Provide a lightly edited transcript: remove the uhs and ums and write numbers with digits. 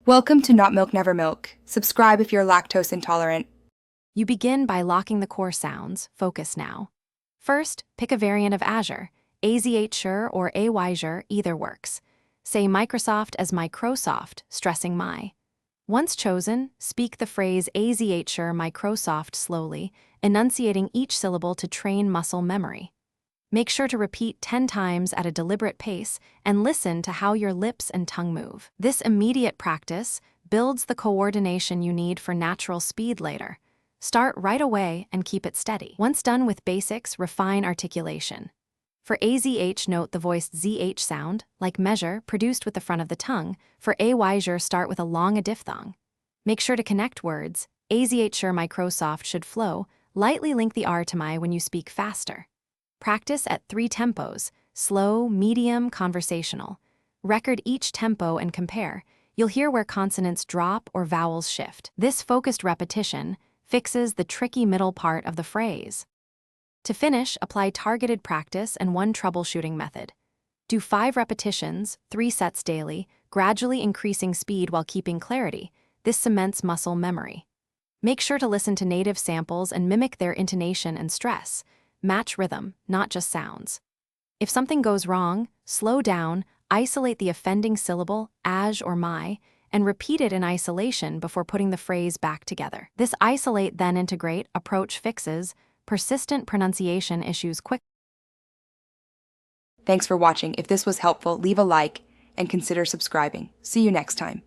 Welcome to Not Milk Never Milk. Subscribe if you're lactose intolerant. You begin by locking the core sounds. Focus now. First, pick a variant of Azure. Azure or Azure, either works. Say Microsoft as Microsoft, stressing my. Once chosen, speak the phrase Azure Microsoft slowly, enunciating each syllable to train muscle memory. Make sure to repeat 10 times at a deliberate pace and listen to how your lips and tongue move. This immediate practice builds the coordination you need for natural speed later. Start right away and keep it steady. Once done with basics, refine articulation. For AZH, note the voiced ZH sound, like measure, produced with the front of the tongue. For AYZure, start with a long diphthong. Make sure to connect words. Azure Microsoft should flow. Lightly link the R to my when you speak faster. Practice at 3 tempos: slow, medium, conversational. Record each tempo and compare. You'll hear where consonants drop or vowels shift. This focused repetition fixes the tricky middle part of the phrase. To finish, apply targeted practice and one troubleshooting method. Do 5 repetitions, 3 sets daily, gradually increasing speed while keeping clarity. This cements muscle memory. Make sure to listen to native samples and mimic their intonation and stress. Match rhythm, not just sounds. If something goes wrong, slow down, isolate the offending syllable, aj or my, and repeat it in isolation before putting the phrase back together. This isolate then integrate approach fixes persistent pronunciation issues quickly. Thanks for watching. If this was helpful, leave a like and consider subscribing. See you next time.